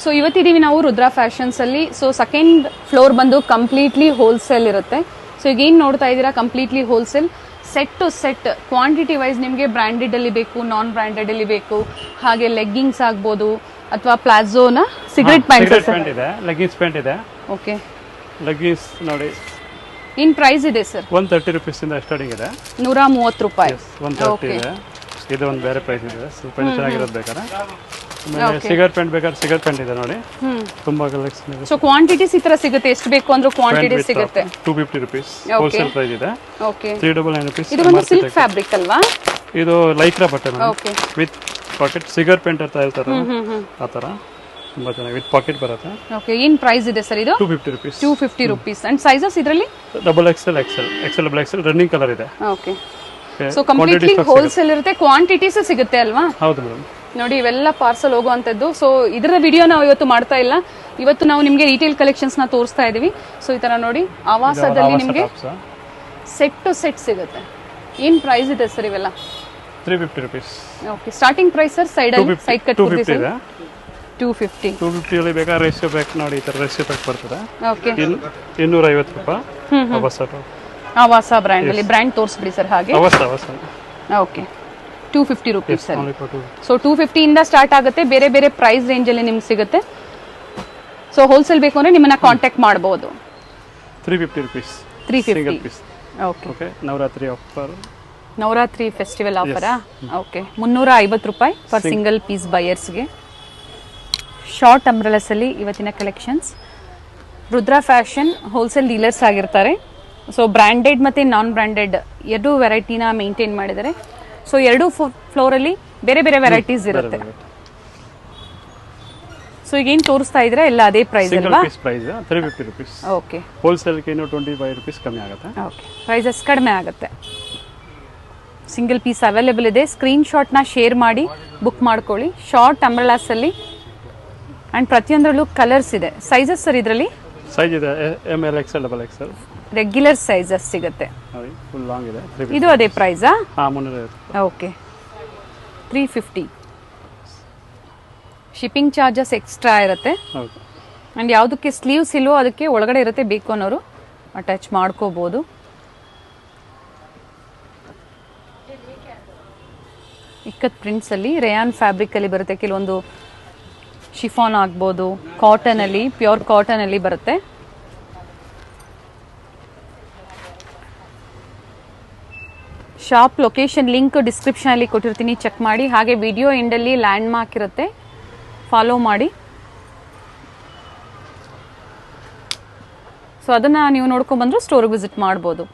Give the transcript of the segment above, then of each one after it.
So ಇವತ್ತಿದ್ದೀವಿ ನಾವು Rudra fashions ಅಲ್ಲಿ. ಸೊ ಸೆಕೆಂಡ್ ಫ್ಲೋರ್ ಬಂದು ಕಂಪ್ಲೀಟ್ಲಿ ಹೋಲ್ಸೇಲ್ ಇರುತ್ತೆ. ಸೊ ಈಗ ಏನು ನೋಡ್ತಾ ಇದ್ದೀರಾ completely wholesale, set to set quantity wise ನಿಮಗೆ ಬ್ರ್ಯಾಂಡೆಡ್ ಅಲ್ಲಿ ಬೇಕು, ನಾನ್ ಬ್ರ್ಯಾಂಡೆಡ್ ಅಲ್ಲಿ ಬೇಕು, ಹಾಗೆ ಲೆಗ್ಗಿಂಗ್ಸ್ ಆಗ್ಬೋದು ಅಥವಾ ಪ್ಲಾಜೋನ ಸಿಗರೆಟ್ ಪ್ಯಾಂಟ್ ಇದೆ, ಲೆಗ್ಗಿಂಗ್ಸ್ ಪ್ಯಾಂಟ್ ಇದೆ. ಓಕೆ, ಲೆಗ್ಗಿಂಗ್ಸ್ ನೋಡಿ ಇನ್ ಪ್ರೈಸ್ ಇದೆ ಸರ್ 130 ರೂಪೀಸ್ ಇಂದ ಸ್ಟಾರ್ಟಿಂಗ್ ಇದೆ. 130 ರೂಪಾಯಿ. 130 ಇದೆ. ಇದು ಒಂದು ಬೇರೆ ಪ್ರೈಸ್ ಇದೆ, ಸ್ವಲ್ಪ ಚೆನ್ನಾಗಿರೋದು ಬೇಕಾದ್ರೆ. ಸಿಗರ್ ಪ್ಯಾಂಟ್ ಬೇಕಾದ್ರೆ ಸಿಗರ್ ಪ್ಯಾಂಟ್ ಇದೆ ನೋಡಿ, ತುಂಬಾ ಕಲೆಕ್ಷನ್ ಇದೆ. ಸೊ ಕ್ವಾಂಟಿಟೀಸ್ ಈ ತರ ಸಿಗುತ್ತೆ, ಎಷ್ಟು ಬೇಕು ಅಂದ್ರೂ ಕ್ವಾಂಟಿಟಿ ಸಿಗುತ್ತೆ. 250 ರೂಪೀಸ್ ಹೋಲ್ಸೇಲ್ ಪ್ರೈಸ್ ಇದೆ. Okay, 399 rupees. ಇದು ಒಂದು ಸಿಲ್ಕ್ ಫ್ಯಾಬ್ರಿಕ್ ಅಲ್ವಾ? ಇದು ಲೈಕ್ರಾ ಬಟ್ಟೆ okay, with packet cigar pant ಅಂತ ಹೇಳ್ತಾರೆ ಆ ತರ, ತುಂಬಾ ಚೆನ್ನಾಗಿ ವಿತ್ ಪಾಕೆಟ್ ಬರುತ್ತೆ. ಓಕೆ, ಏನ್ ಪ್ರೈಸ್ ಇದೆ ಸರ್ ಇದು? 250 ರೂಪೀಸ್. 250 ರೂಪೀಸ್. ಅಂಡ್ ಸೈಜಸ್ ಇದರಲ್ಲಿ XXL, XL, double XL running colour ಇದೆ. ಓಕೆ, ಸೊ ಕಂಪ್ಲೀಟ್ಲಿ ಹೋಲ್ಸೇಲ್ ಇರುತ್ತೆ, ಕ್ವಾಂಟಿಟೀಸ್ ಸಿಗುತ್ತೆ ಅಲ್ವಾ? ಹೌದು ಮೇಡಮ್. ನೋಡಿ ಇವೆಲ್ಲ ಪಾರ್ಸಲ್ ಹೋಗುವಂತದ್ದು. ಸೊ ಇದರ ವಿಡಿಯೋ ನಾವು ಇವತ್ತು ಮಾಡ್ತಾ ಇಲ್ಲ, ಇವತ್ತು ನಾವು ನಿಮಗೆ ರಿಟೇಲ್ ಕಲೆಕ್ಷನ್ಸ್ ನ ತೋರಿಸ್ತಾ ಇದೀವಿ. ಸೊ ಈ ತರ ನೋಡಿ ಆವಾಸದಲ್ಲಿ ನಿಮಗೆ ಸೆಟ್ ಟು ಸೆಟ್ ಸಿಗುತ್ತೆ. ಏನ್ ಪ್ರೈಸ್ ಇದೆ ಸರ್ ಇವೆಲ್ಲ? 350 rupees. Okay, starting price sir side cut 250 ಇದೆ. 250. 250 ಅಲ್ಲಿ ಬೇಕಾ ರೇಷಿಯೋ ಪ್ಯಾಕ್ ನೋಡಿ, ಈ ತರ ರೇಷಿಯೋ ಪ್ಯಾಕ್ ಬರ್ತದೆ. ಓಕೆ, 250 ರೂಪಾಯಿ. ಆವಾಸ ಬ್ರ್ಯಾಂಡ್ ಅಲ್ಲಿ ಬ್ರ್ಯಾಂಡ್ ತೋರಿಸ್ಬಿಡಿ ಸರ್. ಹಾಗೆ ಓಕೆ, 250 ರೂಪೀಸ್ ಸರ್. ಸೊ 250 ಇಂದ ಸ್ಟಾರ್ಟ್ ಆಗುತ್ತೆ, ಬೇರೆ ಬೇರೆ ಪ್ರೈಸ್ ರೇಂಜ್ ಅಲ್ಲಿ ನಿಮ್ಗೆ ಸಿಗುತ್ತೆ. ಸೊ ಹೋಲ್ಸೇಲ್ ಬೇಕು ಅಂದ್ರೆ ನಿಮ್ಮನ್ನ ಕಾಂಟ್ಯಾಕ್ಟ್ ಮಾಡಬಹುದು. 350 rupees. 350. Okay, Navratri offer, Navratri festival ಆಫರಾ? ಓಕೆ, 350 ರೂಪಾಯಿ ಫಾರ್ ಸಿಂಗಲ್ ಪೀಸ್ ಬಯರ್ಸ್ಗೆ. ಶಾರ್ಟ್ ಅಂಬ್ರೆಲಾಸ್ ಅಲ್ಲಿ ಇವತ್ತಿನ collections. Rudra fashion wholesale dealers ಆಗಿರ್ತಾರೆ. ಸೊ ಬ್ರ್ಯಾಂಡೆಡ್ ಮತ್ತು ನಾನ್ ಬ್ರ್ಯಾಂಡೆಡ್ ಎರಡು ವೆರೈಟಿನ ಮೇಂಟೈನ್ ಮಾಡಿದ್ದಾರೆ. ಸೊ ಎರಡು ಫ್ಲೋರಲ್ಲಿ ಬೇರೆ ಬೇರೆ ವೆರೈಟೀಸ್ ಇರುತ್ತೆ. ಸೊ ಈಗ ಏನು ತೋರಿಸ್ತಾ ಇದ್ರೆ ಎಲ್ಲ ಅದೇ ಪ್ರೈಸ್ ಅಲ್ವಾ? Price 350 rupees. ಓಕೆ, ಹೋಲ್ಸೇಲ್ಗೆ ಇನ್ನೂ 25 ರೂಪೀಸ್ ಕಮ್ಮಿ ಆಗುತ್ತೆ. ಓಕೆ, ಪ್ರೈಸಸ್ ಕಡಿಮೆ ಆಗುತ್ತೆ. ಸಿಂಗಲ್ ಪೀಸ್ ಅವೈಲೇಬಲ್ ಇದೆ. ಸ್ಕ್ರೀನ್ ಶಾಟ್ನ ಶೇರ್ ಮಾಡಿ ಬುಕ್ ಮಾಡ್ಕೊಳ್ಳಿ. ಶಾರ್ಟ್ ಅಂಬ್ರೆಲಾಸ್ ಅಲ್ಲಿ ಅಂಡ್ ಪ್ರತಿಯೊಂದರಲ್ಲೂ ಕಲರ್ಸ್ ಇದೆ. ಸೈಜಸ್ ಸರ್ ಇದರಲ್ಲಿ ಸೈಜ್ ಇದೆ ML, XL, double XL regular sizes ಸಿಗುತ್ತೆ. ನೋಡಿ ಫುಲ್ ಲಾಂಗ್ ಇದೆ. ಇದು ಅದೇ ಪ್ರೈಸಾ? ಹಾ, 350. ಓಕೆ, 350. ಶಿಪ್ಪಿಂಗ್ ಚಾರ್ಜಸ್ ಎಕ್ಸ್ಟ್ರಾ ಇರುತ್ತೆ. ಹೌದು. ಅಂಡ್ ಯಾವುದಕ್ಕೆ ಸ್ಲೀವ್ಸ್ ಇಲ್ವೋ ಅದಕ್ಕೆ ಒಳಗಡೆ ಇರುತ್ತೆ, ಬೇಕು ಅನ್ನೋರು ಅಟ್ಯಾಚ್ ಮಾಡ್ಕೋಬಹುದು. ಇಕ್ಕತ್ ಪ್ರಿಂಟ್ಸ್ ಅಲ್ಲಿ ರೇಯಾನ್ ಫ್ಯಾಬ್ರಿಕ್ ಅಲ್ಲಿ ಬರುತ್ತೆ. ಕೆಲವೊಂದು ಶಿಫಾನ್ ಆಗ್ಬೋದು, ಕಾಟನ್ ಅಲ್ಲಿ, ಪ್ಯೂರ್ ಕಾಟನ್ ಅಲ್ಲಿ ಬರುತ್ತೆ. ಶಾಪ್ ಲೊಕೇಶನ್ ಲಿಂಕ್ ಡಿಸ್ಕ್ರಿಪ್ಷನ್ ಅಲ್ಲಿ ಕೊಟ್ಟಿರ್ತೀನಿ, ಚೆಕ್ ಮಾಡಿ. ಹಾಗೆ ವಿಡಿಯೋ ಎಂಡಲ್ಲಿ ಲ್ಯಾಂಡ್ ಮಾರ್ಕ್ ಇರುತ್ತೆ, ಫಾಲೋ ಮಾಡಿ. ಸೊ ಅದನ್ನ ನೀವು ನೋಡ್ಕೊಂಡ್ ಬಂದ್ರು ಸ್ಟೋರ್ ವಿಸಿಟ್ ಮಾಡ್ಬೋದು.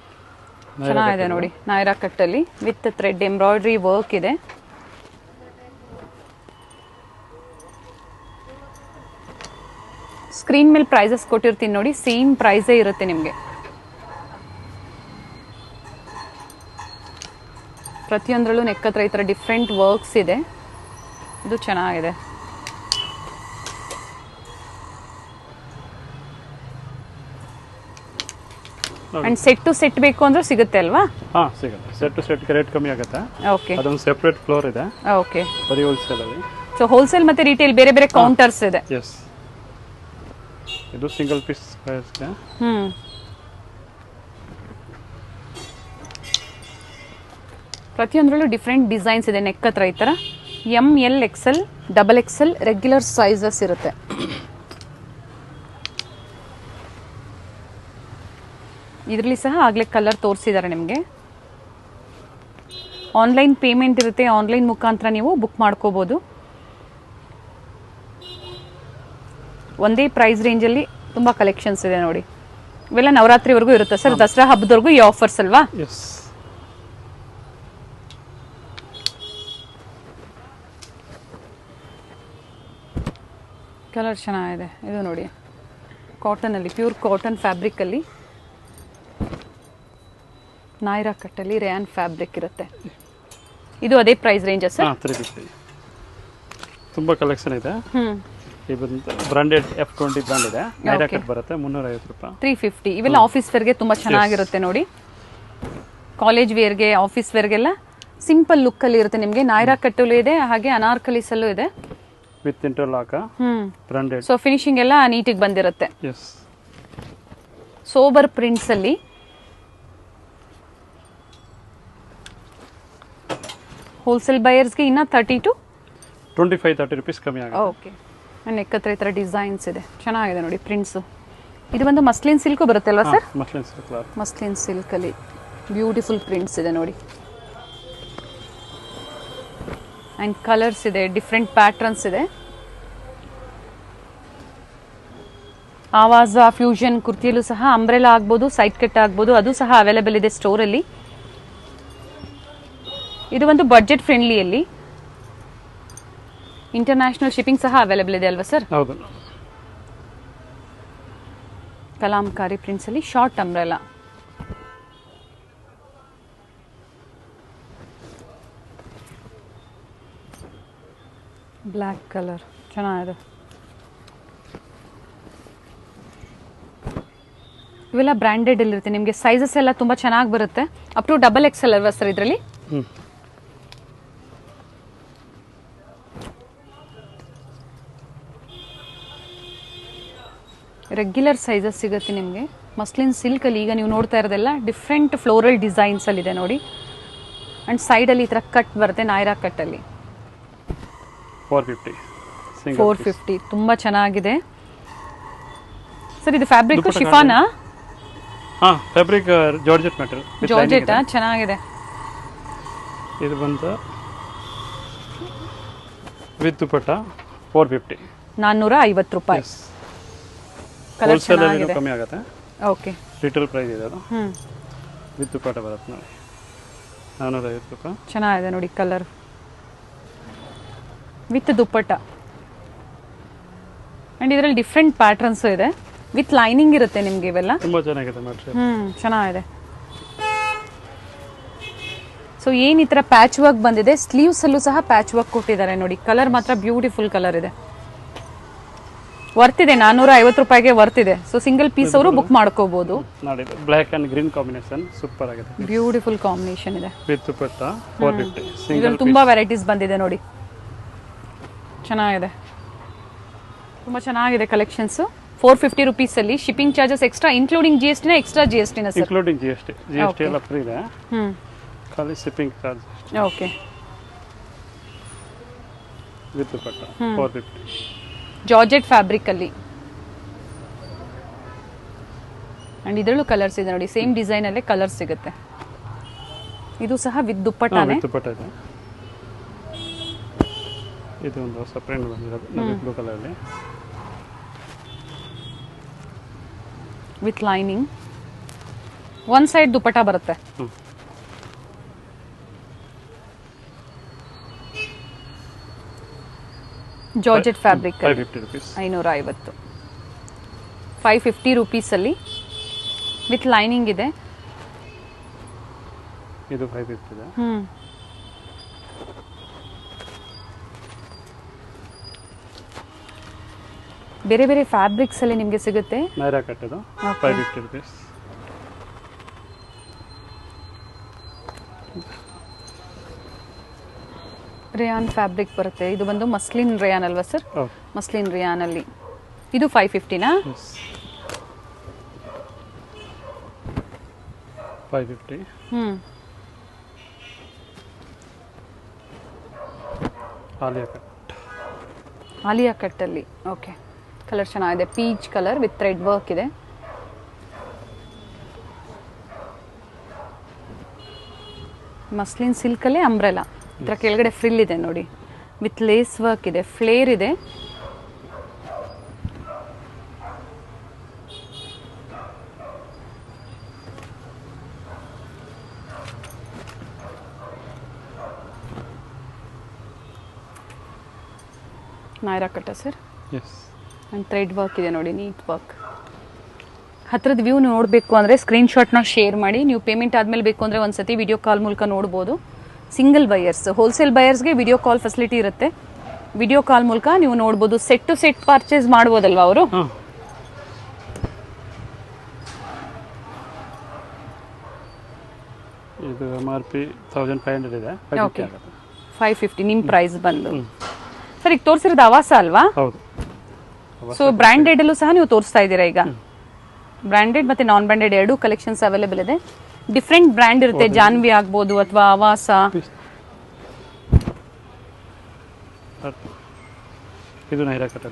ಚೆನ್ನಾಗಿದೆ ನೋಡಿ, ನಾಯರಾ ಕಟ್ಟಲ್ಲಿ ವಿತ್ ಥ್ರೆಡ್ ಎಂಬ್ರಾಯ್ಡ್ರಿ ವರ್ಕ್ ಇದೆ. ಸ್ಕ್ರೀನ್ ಮೇಲೆ ಪ್ರೈಸಸ್ ಕೊಟ್ಟಿರ್ತೀನಿ ನೋಡಿ, ಸೇಮ್ ಪ್ರೈಸೇ ಇರುತ್ತೆ ನಿಮಗೆ. ಪ್ರತಿಯೊಂದರಲ್ಲೂ ನೆಕ್ ಹತ್ರ ಈ ಥರ ಡಿಫ್ರೆಂಟ್ ವರ್ಕ್ಸ್ ಇದೆ. ಇದು ಚೆನ್ನಾಗಿದೆ. ಅಂಡ್ ಸೆಟ್ ಟು ಸೆಟ್ ಬೇಕು ಅಂದ್ರೆ ಸಿಗುತ್ತೆ ಅಲ್ವಾ? ಹಾ, ಸಿಗುತ್ತೆ. ಸೆಟ್ ಟು ಸೆಟ್ ರೇಟ್ ಕಮ್ಮಿ ಆಗುತ್ತೆ. ಓಕೆ, ಅದೊಂದು ಸೆಪರೇಟ್ ಫ್ಲೋರ್ ಇದೆ. ಓಕೆ, ಬರೀ ಹೋಲ್ಸೇಲ್ ಅಲ್ಲಿ. ಸೊ ಹೋಲ್ಸೇಲ್ ಮತ್ತೆ ರಿಟೇಲ್ ಬೇರೆ ಬೇರೆ ಕೌಂಟರ್ಸ್ ಇದೆ. ಎಸ್, ಇದು ಸಿಂಗಲ್ ಪೀಸ್ ಪ್ರೈಸ್ಗೆ. ಪ್ರತಿಯೊಂದರಲ್ಲೂ ಡಿಫ್ರೆಂಟ್ ಡಿಸೈನ್ಸ್ ಇದೆ. ನೆಕ್ ಹತ್ರ ಈ ಥರ ML, XL, double XL regular sizes ಇರುತ್ತೆ. ಇದರಲ್ಲಿ ಸಹ ಆಗಲೇ ಕಲರ್ ತೋರಿಸಿದ್ದಾರೆ ನಿಮಗೆ. ಆನ್ಲೈನ್ ಪೇಮೆಂಟ್ ಇರುತ್ತೆ, ಆನ್ಲೈನ್ ಮುಖಾಂತರ ನೀವು ಬುಕ್ ಮಾಡ್ಕೋಬೋದು. ಒಂದೇ ಪ್ರೈಸ್ ರೇಂಜಲ್ಲಿ ತುಂಬ ಕಲೆಕ್ಷನ್ಸ್ ಇದೆ ನೋಡಿ. ಇವೆಲ್ಲ ನವರಾತ್ರಿವರೆಗೂ ಇರುತ್ತೆ ಸರ್, ದಸರಾ ಹಬ್ಬದವರೆಗೂ ಈ ಆಫರ್ಸ್ ಅಲ್ವಾ? ಎಸ್. ಕಲರ್ ಚೆನ್ನಾಗಿದೆ. ಇದು ನೋಡಿ ಕಾಟನಲ್ಲಿ, ಪ್ಯೂರ್ ಕಾಟನ್ ಫ್ಯಾಬ್ರಿಕಲ್ಲಿ, ನಾಯರಾ ಕಟ್ಟಲ್ಲಿ ರೇಯಾನ್ ಫ್ಯಾಬ್ರಿಕ್ ಇರುತ್ತೆ. ಇದು ಅದೇ ಪ್ರೈಸ್ ರೇಂಜ್ ಸರ್? 350. ತುಂಬ ಕಲೆಕ್ಷನ್ ಇದೆ. ಬ್ರಾಂಡೆಡ್ F20 ಬ್ರಾಂಡ್ ಇದೆ, ನಾಯರಾ ಕಟ್ ಬರುತ್ತೆ. 350 ರೂಪಾಯಿ. 350. ಇವೆಲ್ಲ ಆಫೀಸ್ ವೇರ್ಗೆ ತುಂಬ ಚೆನ್ನಾಗಿರುತ್ತೆ ನೋಡಿ. ಕಾಲೇಜ್ ವೇರ್ಗೆ, ಆಫೀಸ್ ವೇರ್ಗೆಲ್ಲ ಸಿಂಪಲ್ ಲುಕ್ಕಲ್ಲಿ ಇರುತ್ತೆ ನಿಮಗೆ. ನಾಯರಾ ಕಟ್ಟಲ್ಲೂ ಇದೆ, ಹಾಗೆ ಅನಾರ್ಕಲೀಸಲ್ಲೂ ಇದೆ. With interlock branded. So finishing ಎಲ್ಲ ನೀಟಿಗೆ ಬಂದಿರುತ್ತೆ. ಎಸ್. ಸೋಬರ್ ಪ್ರಿಂಟ್ಸ್ ಅಲ್ಲಿ ಹೋಲ್ಸೇಲ್ ಬಯರ್ಸ್ಗೆ ಇನ್ನ 25-30 ರೂಪೀಸ್ ಕಮ್ಮಿ ಆಗುತ್ತೆ. ಓಕೆ. ನೆಕ್ ಹತ್ರ ಈ ಥರ ಡಿಸೈನ್ಸ್ ಇದೆ, ಚೆನ್ನಾಗಿದೆ ನೋಡಿ ಪ್ರಿಂಟ್ಸು. ಇದು ಒಂದು ಮಸ್ಲಿನ್ ಸಿಲ್ಕು ಬರುತ್ತೆ ಅಲ್ವಾ ಸರ್? Muslin silk. ಮಸ್ಲಿನ್ ಸಿಲ್ಕಲ್ಲಿ ಬ್ಯೂಟಿಫುಲ್ ಪ್ರಿಂಟ್ಸ್ ಇದೆ ನೋಡಿ. ಆ್ಯಂಡ್ ಕಲರ್ಸ್ ಇದೆ, ಡಿಫ್ರೆಂಟ್ ಪ್ಯಾಟ್ರನ್ಸ್ ಇದೆ. ಆವಾಜ ಫ್ಯೂಷನ್ ಕುರ್ತಿಯಲ್ಲೂ ಸಹ ಅಂಬ್ರೆಲಾ ಆಗ್ಬೋದು, ಸೈಡ್ ಕಟ್ ಆಗ್ಬೋದು, ಅದು ಸಹ ಅವೈಲೇಬಲ್ ಇದೆ ಸ್ಟೋರಲ್ಲಿ. ಇದು ಒಂದು ಬಡ್ಜೆಟ್ ಫ್ರೆಂಡ್ಲಿಯಲ್ಲಿ ಇಂಟರ್ನ್ಯಾಷನಲ್ ಶಿಪ್ಪಿಂಗ್ ಸಹ ಅವೈಲೇಬಲ್ ಇದೆ ಅಲ್ವಾ ಸರ್? ಹೌದು. ಕಲಾಂಕಾರಿ ಪ್ರಿಂಟ್ಸ್ ಅಲ್ಲಿ ಶಾರ್ಟ್ ಅಂಬ್ರೆಲಾ. ಬ್ಲ್ಯಾಕ್ ಕಲರ್ ಚೆನ್ನಾಗಿದೆ. ಇವೆಲ್ಲ ಬ್ರ್ಯಾಂಡೆಡ್ ಇರುತ್ತೆ. ನಿಮಗೆ ಸೈಜಸ್ ಎಲ್ಲ ತುಂಬಾ ಚೆನ್ನಾಗಿ ಬರುತ್ತೆ. ಅಪ್ ಟು XXL ಅಲ್ವಾ ಸರ್ ಇದರಲ್ಲಿ? ರೆಗ್ಯುಲರ್ ಸೈಜಸ್ ಸಿಗುತ್ತೆ ನಿಮಗೆ. ಮಸ್ಲಿನ್ ಸಿಲ್ಕ್ ಅಲ್ಲಿ ಈಗ ನೀವು ನೋಡ್ತಾ ಇರೋದೆಲ್ಲ ಡಿಫ್ರೆಂಟ್ ಫ್ಲೋರಲ್ ಡಿಸೈನ್ಸ್ ಅಲ್ಲಿ ಇದೆ ನೋಡಿ. ಅಂಡ್ ಸೈಡ್ ಅಲ್ಲಿ ಈ ತರ ಕಟ್ ಬರುತ್ತೆ, ನಾಯ್ರಾ ಕಟ್ ಅಲ್ಲಿ. 450 ತುಂಬಾ ಚೆನ್ನಾಗಿದೆ ಸರ್. ಇದು ಫ್ಯಾಬ್ರಿಕ್ ಶಿಫಾನಾ? Fabric georgette material. ಜಾರ್ಜೆಟ್ ಚೆನ್ನಾಗಿದೆ. ಇದು ಬಂದು ವಿತ್ ದುಪಟ್ಟ 450. 450 ರೂಪಾಯಿ. ಕಲರ್ ಚೆನ್ನಾಗಿದೆ, ಕಮ್ಮಿ ಆಗುತ್ತೆ. ಓಕೆ. ರಿಟೇಲ್ ಪ್ರೈಸ್ ಇದೆ ಅದು. ವಿತ್ ದುಪಟ್ಟ ಬರುತ್ತೆ ನೋಡಿ, 450 ರೂಪಾಯಿ. ಚೆನ್ನಾಗಿದೆ ನೋಡಿ ಕಲರ್ ವಿತ್ ದುಪ್ಪಟ್ಟ. ಅಂಡ್ ಇದರಲ್ಲಿ ಡಿಫ್ರೆಂಟ್ ಪ್ಯಾಟರ್ನ್ಸ್ ಇದೆ, ವಿತ್ ಲೈನಿಂಗ್ ಇರುತ್ತೆ ನಿಮಗೆ. ಇವೆಲ್ಲ ತುಂಬಾ ಚೆನ್ನಾಗಿದೆ ಮೆಟೀರಿಯಲ್. ಚೆನ್ನಾಗಿದೆ. ಸೊ ಏನ್ ಈ ತರ ಪ್ಯಾಚ್ ವರ್ಕ್ ಬಂದಿದೆ, ಸ್ಲೀವ್ಸ್ ಅಲ್ಲೂ ಸಹ ಪ್ಯಾಚ್ ವರ್ಕ್ ಕೊಟ್ಟಿದ್ದಾರೆ ನೋಡಿ. ಕಲರ್ ಮಾತ್ರ ಬ್ಯೂಟಿಫುಲ್ ಕಲರ್ ಇದೆ. ವರ್ತ್ ಇದೆ, 450 ರೂಪಾಯಿಗೆ ವರ್ತ್ ಇದೆ. ಸೊ ಸಿಂಗಲ್ ಪೀಸ್ ಅವರು ಬುಕ್ ಮಾಡ್ಕೋಬಹುದು. ನೋಡಿ, black and green combination super ಆಗಿದೆ. ಬ್ಯೂಟಿಫುಲ್ ಕಾಂಬಿನೇಷನ್ ಇದೆ. ವಿತ್ ದುಪಟ್ಟ 450. ಇದರಲ್ಲಿ ತುಂಬಾ ವೆರೈಟೀಸ್ ಬಂದಿದೆ ನೋಡಿ, ಚೆನ್ನಾಗಿದೆ. ತುಂಬಾ ಚೆನ್ನಾಗಿದೆ ಕಲೆಕ್ಷನ್ಸ್. 450 ರೂಪೀಸ್ ಅಲ್ಲಿ. Shipping charges extra, including GST ನ ಎಕ್ಸ್ಟ್ರಾ GST ನ ಸರ್? ಇನ್ಕ್ಲೂಡಿಂಗ್ GST ಎಲ್ಲ ಫ್ರೀ ಇದೆ. ಖಾಲಿ shipping charge. Okay. With dupatta 450. Georgette fabric ಅಲ್ಲಿ. ಅಂಡ್ ಇದರಲ್ಲೂ ಕಲರ್ಸ್ ಇದೆ ನೋಡಿ, ಸೇಮ್ ಡಿಸೈನ್ ಅಲ್ಲೇ ಕಲರ್ ಸಿಗುತ್ತೆ. ಇದು ಸಹ ವಿತ್ ದುಪ್ಪಟ್ಟಾನೆ. ದುಪಟ್ಟ ಇದೆ. ಇದು ಒಂದು ಹೊಸ ಪ್ರಿಂಟ್ ಬಂದಿರೋದು ಬ್ಲೂ ಕಲರ್ ಅಲ್ಲಿ with lining. One side dupatta ಬರುತ್ತೆ. Georgette fabric 550 rupees. 550. 550 ರೂಪೀಸ್ ಅಲ್ಲಿ ವಿತ್ ಲೈನಿಂಗ್ ಇದೆ. ಇದು 550 ಇದೆ. ಬೇರೆ ಬೇರೆ ಫ್ಯಾಬ್ರಿಕ್ಸ್ ಅಲ್ಲಿ ನಿಮಗೆ ಸಿಗುತ್ತೆ. ನೈರಾ ಕಟ್ ಇದು 550 ರೂಪೀಸ್. ರೇಯಾನ್ ಫ್ಯಾಬ್ರಿಕ್ ಬರುತ್ತೆ. ಇದು ಬಂದು ಮಸ್ಲಿನ್ ರೇಯಾನ್ ಅಲ್ವಾ ಸರ್? ಮಸ್ಲಿನ್ ರೇಯಾನ್ ಅಲ್ಲಿ ಇದು 550ನಾ? 550. ಆಲಿಯಾ ಕಟ್ ಅಲ್ಲಿ. ಓಕೆ. ಕಲರ್ ಚೆನ್ನಾಗಿದೆ, peach colour with thread work ಇದೆ. ಮಸ್ಲಿನ್ ಸಿಲ್ಕ್ ಅಲ್ಲಿ ಅಂಬ್ರೆಲಾ. ಇದರ ಕೆಳಗಡೆ ಫ್ರಿಲ್ ಇದೆ ನೋಡಿ, ವಿತ್ ಲೇಸ್ ವರ್ಕ್ ಇದೆ, ಫ್ಲೇರ್ ಇದೆ. ನೈರಾ ಕಟ್ಟ sir? Yes. And thread work ಇದೆ ನೋಡಿ, ನೀಟ್ ವರ್ಕ್. ಹತ್ರದ ವ್ಯೂ ನೋಡಬೇಕು ಅಂದರೆ ಸ್ಕ್ರೀನ್ಶಾಟ್ನ ಶೇರ್ ಮಾಡಿ. ನೀವು ಪೇಮೆಂಟ್ ಆದಮೇಲೆ ಬೇಕು ಅಂದರೆ ಒಂದ್ಸತಿ ವಿಡಿಯೋ ಕಾಲ್ ಮೂಲಕ ನೋಡ್ಬೋದು. ಸಿಂಗಲ್ ಬಯರ್ಸ್, ಹೋಲ್ಸೇಲ್ ಬಯರ್ಸ್ಗೆ ವಿಡಿಯೋ ಕಾಲ್ ಫೆಸಿಲಿಟಿ ಇರುತ್ತೆ. ವಿಡಿಯೋ ಕಾಲ್ ಮೂಲಕ ನೀವು ನೋಡ್ಬೋದು. ಸೆಟ್ ಟು ಸೆಟ್ ಪರ್ಚೇಸ್ ಮಾಡ್ಬೋದಲ್ವಾ ಅವರು? ಇದು MRP 1500 ಇದೆ. ಓಕೆ. 550 ನಿಮ್ಮ ಪ್ರೈಸ್ ಬಂದು. ಸರ್ ಈಗ ತೋರಿಸಿರೋದು ಆವಾಸ ಅಲ್ವಾ? ಹೌದು. ಸೊ ಬ್ರ್ಯಾಂಡೆಡ್ ಅಲ್ಲೂ ಸಹ ನೀವು ತೋರಿಸ್ತಾ ಇದ್ದೀರಾ ಈಗ. ಬ್ರ್ಯಾಂಡೆಡ್ ಮತ್ತೆ ನಾನ್ ಬ್ರ್ಯಾಂಡೆಡ್ ಎರಡೂ ಕಲೆಕ್ಷನ್ಸ್ ಅವೈಲೇಬಲ್ ಇದೆ. ಡಿಫ್ರೆಂಟ್ ಬ್ರ್ಯಾಂಡ್ ಇರುತ್ತೆ, ಜಾನ್ವಿ ಆಗ್ಬೋದು ಅಥವಾ ಆವಾಸ. ಇದು ನೈರಾ ಕಟ್.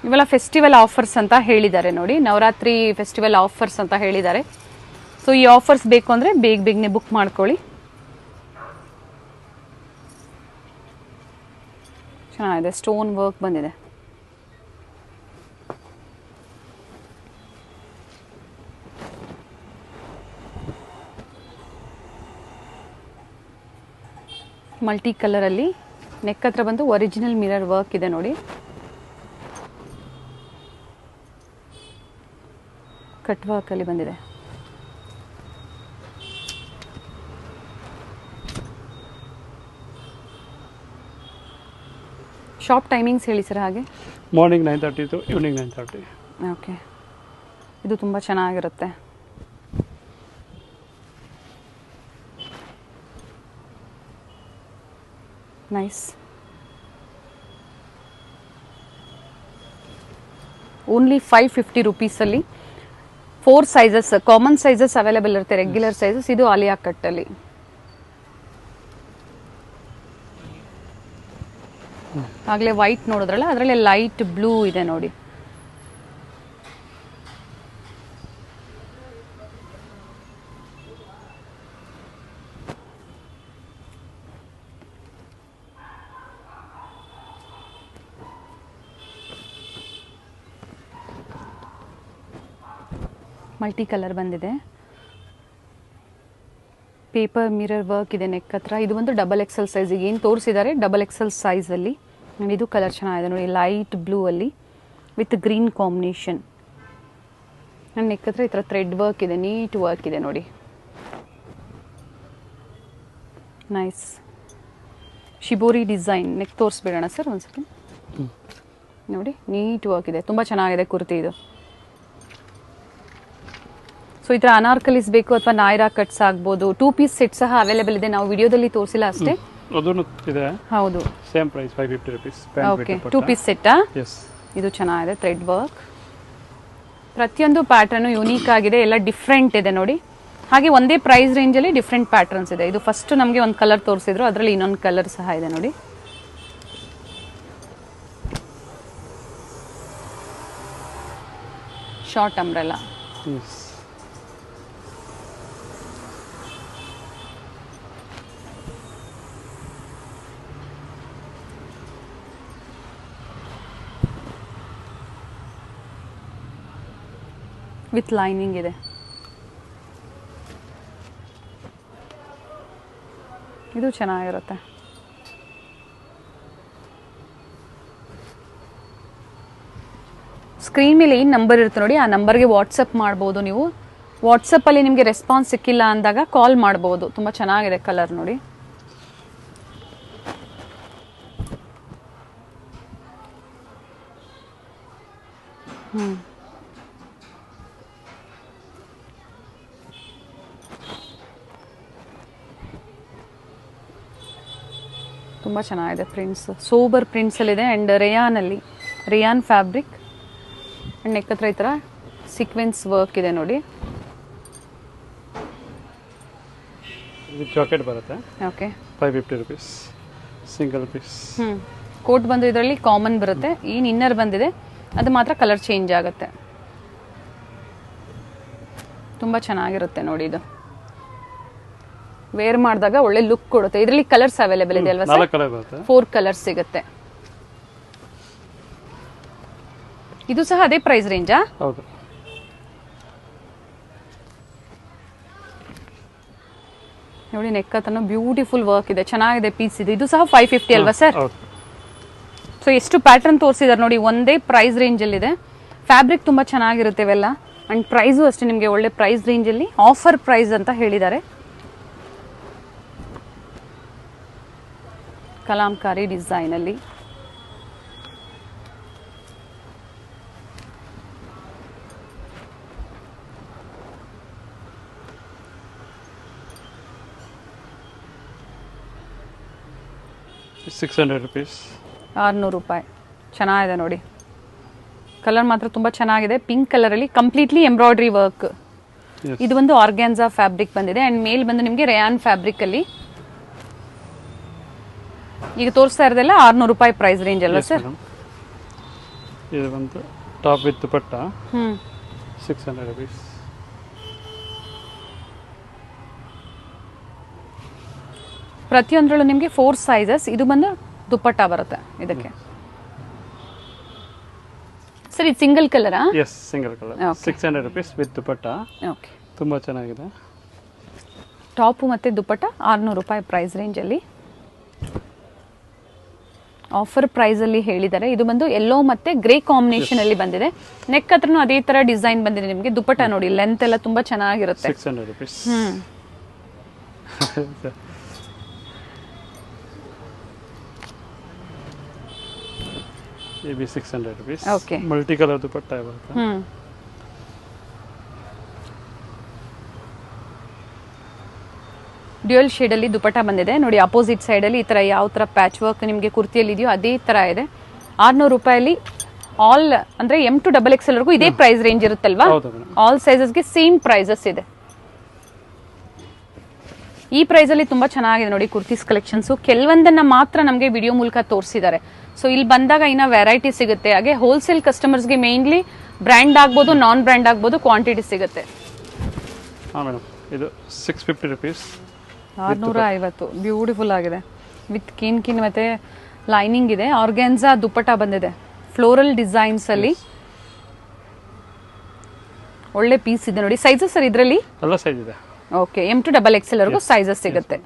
ಇವೆಲ್ಲ ಫೆಸ್ಟಿವಲ್ ಆಫರ್ಸ್ ಅಂತ ಹೇಳಿದ್ದಾರೆ ನೋಡಿ, ನವರಾತ್ರಿ ಫೆಸ್ಟಿವಲ್ ಆಫರ್ಸ್ ಅಂತ ಹೇಳಿದ್ದಾರೆ. ಸೊ ಈ ಆಫರ್ಸ್ ಬೇಕು ಅಂದ್ರೆ ಬೇಗನೆ ಬುಕ್ ಮಾಡ್ಕೊಳ್ಳಿ. ಚೆನ್ನಾಗಿದೆ, ಸ್ಟೋನ್ ವರ್ಕ್ ಬಂದಿದೆ. ಮಲ್ಟಿ ಕಲರ್ ಅಲ್ಲಿ ನೆಕ್ ಹತ್ರ ಬಂದು ಒರಿಜಿನಲ್ ಮಿರರ್ ವರ್ಕ್ ಇದೆ ನೋಡಿ. ಕಟ್ ವರ್ಕ್ ಅಲ್ಲಿ ಬಂದಿದೆ. ಶಾಪ್ ಟೈಮಿಂಗ್ಸ್ ಹೇಳಿ ಸರ್ ಹಾಗೆ. Morning 9:30 to evening 9:30. ಓಕೆ, ಇದು ತುಂಬ ಚೆನ್ನಾಗಿರುತ್ತೆ. ನೈಸ್. ಓನ್ಲಿ 550 ರುಪೀಸಲ್ಲಿ 4 ಸೈಜಸ್, ಕಾಮನ್ ಸೈಜಸ್ ಅವೈಲೇಬಲ್ ಇರುತ್ತೆ, ರೆಗ್ಯುಲರ್ ಸೈಜಸ್. ಇದು ಆಲಿಯಾ ಕಟ್ಟಲ್ಲಿ. ಆಗಲೇ ವೈಟ್ ನೋಡಿದ್ರಲ್ಲ, ಅದರಲ್ಲಿ ಲೈಟ್ ಬ್ಲೂ ಇದೆ ನೋಡಿ. ಮಲ್ಟಿ ಕಲರ್ ಬಂದಿದೆ. ಪೇಪರ್ ಮಿರರ್ ವರ್ಕ್ ಇದೆ ನೆಕ್ ಹತ್ರ. ಇದು ಒಂದು ಡಬಲ್ ಎಕ್ಸೆಲ್ ಸೈಜಿಗೆ ಏನು ತೋರಿಸಿದ್ದಾರೆ, ಡಬಲ್ ಎಕ್ಸೆಲ್ ಸೈಜಲ್ಲಿ. ಇದು ಕಲರ್ ಚೆನ್ನಾಗಿದೆ ನೋಡಿ, ಲೈಟ್ ಬ್ಲೂ ಅಲ್ಲಿ ವಿತ್ ಗ್ರೀನ್ ಕಾಂಬಿನೇಷನ್. ನನ್ನ ನೆಕ್ ಹತ್ರ ಈ ಥರ ಥ್ರೆಡ್ ವರ್ಕ್ ಇದೆ, ನೀಟ್ ವರ್ಕ್ ಇದೆ ನೋಡಿ. Nice shibori design. ನೆಕ್ ತೋರಿಸ್ಬಿಡೋಣ ಸರ್ ಒಂದು ಸೆಕೆಂಡ್. ನೋಡಿ ನೀಟ್ ವರ್ಕ್ ಇದೆ, ತುಂಬ ಚೆನ್ನಾಗಿದೆ ಕುರ್ತಿ ಇದು. ಸೊ ಈ ಥರ ಅನಾರ್ಕಲಿಸ್ ಬೇಕು ಅಥವಾ ನಾಯ್ರಾ ಕಟ್ಸ್ ಆಗ್ಬೋದು. 2 ಪೀಸ್ ಸೆಟ್ ಸಹ ಅವೈಲೇಬಲ್ ಇದೆ, ನಾವು ವಿಡಿಯೋದಲ್ಲಿ ತೋರಿಸಿಲ್ಲ ಅಷ್ಟೇ. ಅದನ್ನು ಇದೆ. ಹೌದು, same price 550 rupees. Okay, 2 piece ಸೆಟ್ಟಾ? ಎಸ್. ಇದು ಚೆನ್ನಾಗಿದೆ, ಥ್ರೆಡ್ ವರ್ಕ್. ಪ್ರತಿಯೊಂದು ಪ್ಯಾಟರ್ನು ಯುನೀಕ್ ಆಗಿದೆ, ಎಲ್ಲ ಡಿಫ್ರೆಂಟ್ ಇದೆ ನೋಡಿ. ಹಾಗೆ ಒಂದೇ ಪ್ರೈಸ್ ರೇಂಜಲ್ಲಿ ಡಿಫ್ರೆಂಟ್ ಪ್ಯಾಟರ್ನ್ಸ್ ಇದೆ. ಇದು ಫಸ್ಟ್ ನಮಗೆ ಒಂದು ಕಲರ್ ತೋರಿಸಿದ್ರು, ಅದರಲ್ಲಿ ಇನ್ನೊಂದು ಕಲರ್ ಸಹ ಇದೆ ನೋಡಿ. Short umbrella. ವಿತ್ ಲೈನಿಂಗ್ ಇದೆ. ಇದು ಚೆನ್ನಾಗಿರುತ್ತೆ. ಸ್ಕ್ರೀನ್ ಮೇಲೆ ಏನು ನಂಬರ್ ಇರುತ್ತೆ ನೋಡಿ, ಆ ನಂಬರ್ಗೆ ವಾಟ್ಸಪ್ ಮಾಡ್ಬೋದು ನೀವು. ವಾಟ್ಸಪ್ಪಲ್ಲಿ ನಿಮಗೆ ರೆಸ್ಪಾನ್ಸ್ ಸಿಕ್ಕಿಲ್ಲ ಅಂದಾಗ ಕಾಲ್ ಮಾಡ್ಬೋದು. ತುಂಬ ಚೆನ್ನಾಗಿದೆ ಕಲರ್ ನೋಡಿ. ತುಂಬ ಚೆನ್ನಾಗಿದೆ ಪ್ರಿಂಟ್ಸ್, ಸೋಬರ್ ಪ್ರಿಂಟ್ಸಲ್ಲಿದೆ. And rayon fabric. And neck ಹತ್ರ ಈ ಥರ ಸೀಕ್ವೆನ್ಸ್ ವರ್ಕ್ ಇದೆ ನೋಡಿ. ಇದು ಜಾಕೆಟ್ ಬರುತ್ತೆ. Okay, 550 rupees single piece. Coat ಬಂದು ಇದರಲ್ಲಿ ಕಾಮನ್ ಬರುತ್ತೆ. ಏನು ಇನ್ನರ್ ಬಂದಿದೆ ಅದು ಮಾತ್ರ ಕಲರ್ ಚೇಂಜ್ ಆಗುತ್ತೆ. ತುಂಬ ಚೆನ್ನಾಗಿರುತ್ತೆ ನೋಡಿ. ಇದು ವೇರ್ ಮಾಡಿದಾಗ ಒಳ್ಳೆ ಲುಕ್ ಕೊಡುತ್ತೆ. ಇದರಲ್ಲಿ ಕಲರ್ಸ್ ಅವೈಲೇಬಲ್ ಇದೆ ಅಲ್ವಾ ಸರ್? 4 ಕಲರ್ ಬರುತ್ತೆ. 4 ಕಲರ್ಸ್ ಸಿಗುತ್ತೆ. ಇದು ಸಹ ಅದೇ ಪ್ರೈಸ್ ರೇಂಜಾ? ಹೌದು. ನೋಡಿ ನೆಕ್ ಹತ್ರನೂ ಬ್ಯೂಟಿಫುಲ್ ವರ್ಕ್ ಇದೆ, ಚೆನ್ನಾಗಿದೆ ಪೀಸ್ ಇದೆ. ಇದು ಸಹ 550 ಅಲ್ವಾ ಸರ್? ಸೊ ಎಷ್ಟು ಪ್ಯಾಟರ್ನ್ ತೋರಿಸಿದ್ದಾರೆ ನೋಡಿ, ಒಂದೇ ಪ್ರೈಸ್ ರೇಂಜಲ್ಲಿದೆ. ಫ್ಯಾಬ್ರಿಕ್ ತುಂಬ ಚೆನ್ನಾಗಿರುತ್ತೆ ಇವೆಲ್ಲ. ಆ್ಯಂಡ್ ಪ್ರೈಸು ಅಷ್ಟೇ ನಿಮಗೆ ಒಳ್ಳೆ ಪ್ರೈಸ್ ರೇಂಜಲ್ಲಿ ಆಫರ್ ಪ್ರೈಸ್ ಅಂತ ಹೇಳಿದ್ದಾರೆ. ಕಲಾಂಕಾರಿ ಡಿಸೈನಲ್ಲಿ. 600 rupees. 600 ರೂಪಾಯಿ. ಚೆನ್ನಾಗಿದೆ ನೋಡಿ, ಕಲರ್ ಮಾತ್ರ ತುಂಬ ಚೆನ್ನಾಗಿದೆ. ಪಿಂಕ್ ಕಲರಲ್ಲಿ ಕಂಪ್ಲೀಟ್ಲಿ ಎಂಬ್ರಾಯ್ಡ್ರಿ ವರ್ಕ್. Yes. ಇದು ಒಂದು ಆರ್ಗ್ಯಾನ್ಸಾ ಫ್ಯಾಬ್ರಿಕ್ ಬಂದಿದೆ ಆ್ಯಂಡ್ ಮೇಲ್ ಬಂದು ನಿಮಗೆ ರೇಯಾನ್ ಫ್ಯಾಬ್ರಿಕಲ್ಲಿ. ಈಗ ತೋರಿಸ್ತಾ ಇರೋದೆಲ್ಲ 600 ರೂಪಾಯಿ ಪ್ರೈಸ್ ರೇಂಜ್ ಅಲ್ವಾ Yes, ಸರ್? madam. ಇದು ಬಂದು ಟಾಪ್ ವಿತ್ ದುಪಟ್ಟ ಹ್ಞೂ 600 rupees. ಪ್ರತಿಯೊಂದರಲ್ಲೂ ನಿಮಗೆ 4 ಸೈಜಸ್. ಇದು ಬಂದು ದುಪ್ಪಟ್ಟ ಬರುತ್ತೆ ಇದಕ್ಕೆ. ಸರ್ ಇದು ಸಿಂಗಲ್ ಕಲರಾ? Yes, single colour. Okay. 600 rupees with dupatta. Okay. ತುಂಬ ಚೆನ್ನಾಗಿದೆ. ಟಾಪು ಮತ್ತು ದುಪ್ಪಟ್ಟ 600 ರೂಪಾಯಿ ಪ್ರೈಸ್ ರೇಂಜಲ್ಲಿ. ಆಫರ್ ಪ್ರೈಸಲ್ಲಿ ಹೇಳಿದ್ದಾರೆ. ಇದು ಬಂದು ಯೆಲ್ಲೋ ಮತ್ತು ಗ್ರೇ ಕಾಂಬಿನೇಷನಲ್ಲಿ ಬಂದಿದೆ. ನೆಕ್ ಹತ್ರನೂ ಅದೇ ಥರ ಡಿಸೈನ್ ಬಂದಿದೆ ನಿಮಗೆ. ದುಪ್ಪಟ್ಟ ನೋಡಿ, ಲೆಂತ್ ಎಲ್ಲ ತುಂಬ ಚೆನ್ನಾಗಿರುತ್ತೆ. 600 rupees. AB 600 rupees. Okay. Multi colour dupatta ಬರುತ್ತೆ. ಡ್ಯುಯಲ್ ಶೇಡಲ್ಲಿ ದುಪಟ್ಟ ಬಂದಿದೆ ನೋಡಿ. ಅಪೋಸಿಟ್ ಸೈಡಲ್ಲಿ ಈ ಥರ ಯಾವ ಥರ ಪ್ಯಾಚ್ ವರ್ಕ್ ನಿಮಗೆ ಕುರ್ತಿಯಲ್ಲಿ ಇದೆಯೋ ಅದೇ ಥರ ಇದೆ. 600 ರೂಪಾಯಲ್ಲಿ ಆಲ್ ಅಂದರೆ M to XXL ವರೆಗೂ ಇದೇ ಪ್ರೈಸ್ ರೇಂಜ್ ಇರುತ್ತಲ್ವಾ? ಹೌದು ಮೇಡಮ್. ಆಲ್ ಸೈಜಸ್ಗೆ ಸೇಮ್ ಪ್ರೈಸಸ್ ಇದೆ. ಈ ಪ್ರೈಸಲ್ಲಿ ತುಂಬ ಚೆನ್ನಾಗಿದೆ ನೋಡಿ ಕುರ್ತೀಸ್ ಕಲೆಕ್ಷನ್ಸು. ಕೆಲವೊಂದನ್ನು ಮಾತ್ರ ನಮಗೆ ವಿಡಿಯೋ ಮೂಲಕ ತೋರಿಸಿದ್ದಾರೆ. ಸೊ ಇಲ್ಲಿ ಬಂದಾಗ ಇನ್ನೂ ವೆರೈಟಿ ಸಿಗುತ್ತೆ. ಹಾಗೆ ಹೋಲ್ಸೇಲ್ ಕಸ್ಟಮರ್ಸ್ಗೆ ಮೇಯ್ನ್ಲಿ ಬ್ರ್ಯಾಂಡ್ ಆಗ್ಬೋದು, ನಾನ್ ಬ್ರ್ಯಾಂಡ್ ಆಗ್ಬೋದು, ಕ್ವಾಂಟಿಟಿ ಸಿಗುತ್ತೆ. ಹಾಂ ಮೇಡಮ್, ಇದು 650 rupees. 650. ಬ್ಯೂಟಿಫುಲ್ ಆಗಿದೆ. ವಿತ್ ಕಿನ್ ಮತ್ತೆ ಲೈನಿಂಗ್ ಇದೆ. ಆರ್ಗ್ಯಾನ್ಸಾ ದುಪ್ಪಟ್ಟ ಬಂದಿದೆ ಫ್ಲೋರಲ್ ಡಿಸೈನ್ಸ್ ಅಲ್ಲಿ. ಒಳ್ಳೆ ಪೀಸ್ ಇದೆ ನೋಡಿ. ಸೈಜಸ್ ಸರ್ ಇದರಲ್ಲಿ ಎಲ್ಲ ಸೈಜ್ ಇದೆ. ಓಕೆ, M to XXL ವರೆಗೂ ಸೈಜಸ್ ಸಿಗುತ್ತೆ.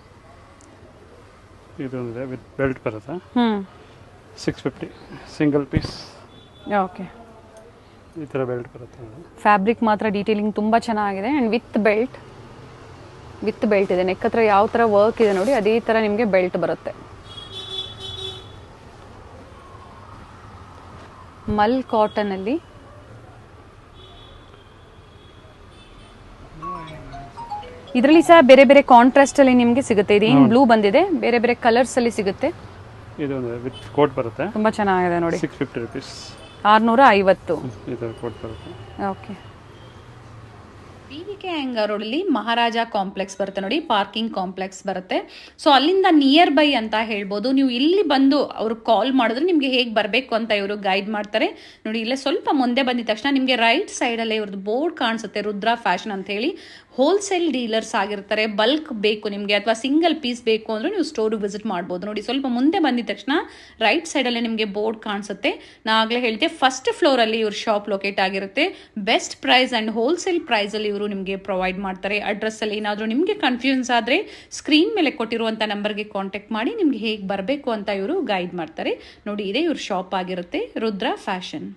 ಇದು ಇದೆ ವಿತ್ ಬೆಲ್ಟ್ ಬರುತ್ತೆ. 650 ಸಿಂಗಲ್ ಪೀಸ್. ಓಕೆ, ಈ ಥರ ಬೆಲ್ಟ್ ಬರುತ್ತೆ. ಫ್ಯಾಬ್ರಿಕ್ ಮಾತ್ರ ಡೀಟೇಲಿಂಗ್ ತುಂಬ ಚೆನ್ನಾಗಿದೆ ಆ್ಯಂಡ್ ವಿತ್ ಬೆಲ್ಟ್ ಇದೆ. ನೆಕ್ ಹತ್ರ ಯಾವ ಥರ ವರ್ಕ್ ಇದೆ ನೋಡಿ, ಅದೇ ಥರ ನಿಮಗೆ ಬೆಲ್ಟ್ ಬರುತ್ತೆ. ಮಲ್ ಕಾಟನ್ ಅಲ್ಲಿ ಇದರಲ್ಲಿ ಸಹ ಬೇರೆ ಬೇರೆ ಕಾಂಟ್ರಾಸ್ಟ್ ಅಲ್ಲಿ ನಿಮಗೆ ಸಿಗುತ್ತೆ. ಇದೇನು ಬ್ಲೂ ಬಂದಿದೆ, ಬೇರೆ ಬೇರೆ ಕಲರ್ಸ್ ಅಲ್ಲಿ ಸಿಗುತ್ತೆ. ಇದು ವಿತ್ ಕೋಟ್ ಬರುತ್ತೆ. ತುಂಬಾ ಚೆನ್ನಾಗಿದೆ ನೋಡಿ. 650 rupees. 650. ಇದು ಕೋಟ್ ಬರುತ್ತೆ. ಓಕೆ. BVK Iyengar ರೋಡಲ್ಲಿ ಮಹಾರಾಜ ಕಾಂಪ್ಲೆಕ್ಸ್ ಬರುತ್ತೆ ನೋಡಿ, ಪಾರ್ಕಿಂಗ್ ಕಾಂಪ್ಲೆಕ್ಸ್ ಬರುತ್ತೆ. ಸೊ ಅಲ್ಲಿಂದ ನಿಯರ್ ಬೈ ಅಂತ ಹೇಳ್ಬೋದು. ನೀವು ಇಲ್ಲಿ ಬಂದು ಅವ್ರು ಕಾಲ್ ಮಾಡಿದ್ರೆ ನಿಮಗೆ ಹೇಗೆ ಬರಬೇಕು ಅಂತ ಇವರು ಗೈಡ್ ಮಾಡ್ತಾರೆ ನೋಡಿ. ಇಲ್ಲೇ ಸ್ವಲ್ಪ ಮುಂದೆ ಬಂದಿದ ತಕ್ಷಣ ನಿಮಗೆ ರೈಟ್ ಸೈಡಲ್ಲೇ ಇವ್ರದ್ದು ಬೋರ್ಡ್ ಕಾಣಿಸುತ್ತೆ, ರುದ್ರಾ ಫ್ಯಾಷನ್ ಅಂತ ಹೇಳಿ. ಹೋಲ್ಸೇಲ್ ಡೀಲರ್ಸ್ ಆಗಿರ್ತಾರೆ. ಬಲ್ಕ್ ಬೇಕು ನಿಮಗೆ ಅಥವಾ ಸಿಂಗಲ್ ಪೀಸ್ ಬೇಕು ಅಂದರೆ ನೀವು ಸ್ಟೋರಿಗೆ ವಿಸಿಟ್ ಮಾಡ್ಬೋದು ನೋಡಿ. ಸ್ವಲ್ಪ ಮುಂದೆ ಬಂದಿದ ತಕ್ಷಣ ರೈಟ್ ಸೈಡಲ್ಲೇ ನಿಮಗೆ ಬೋರ್ಡ್ ಕಾಣಿಸುತ್ತೆ. ನಾ ಆಗಲೇ ಹೇಳಿದೆ, ಫಸ್ಟ್ ಫ್ಲೋರಲ್ಲಿ ಇವ್ರ ಶಾಪ್ ಲೊಕೇಟ್ ಆಗಿರುತ್ತೆ. ಬೆಸ್ಟ್ ಪ್ರೈಸ್ ಆ್ಯಂಡ್ ಹೋಲ್ಸೇಲ್ ಪ್ರೈಸಲ್ಲಿ ಇವರು ನಿಮಗೆ ಪ್ರೊವೈಡ್ ಮಾಡ್ತಾರೆ. ಅಡ್ರೆಸ್ಸಲ್ಲಿ ಏನಾದರೂ ನಿಮಗೆ ಕನ್ಫ್ಯೂಷನ್ಸ್ ಆದರೆ ಸ್ಕ್ರೀನ್ ಮೇಲೆ ಕೊಟ್ಟಿರುವಂಥ ನಂಬರ್ಗೆ ಕಾಂಟ್ಯಾಕ್ಟ್ ಮಾಡಿ ನಿಮಗೆ ಹೇಗೆ ಬರಬೇಕು ಅಂತ ಇವರು ಗೈಡ್ ಮಾಡ್ತಾರೆ ನೋಡಿ. ಇದೇ ಇವ್ರ ಶಾಪ್ ಆಗಿರುತ್ತೆ, ರುದ್ರಾ ಫ್ಯಾಷನ್.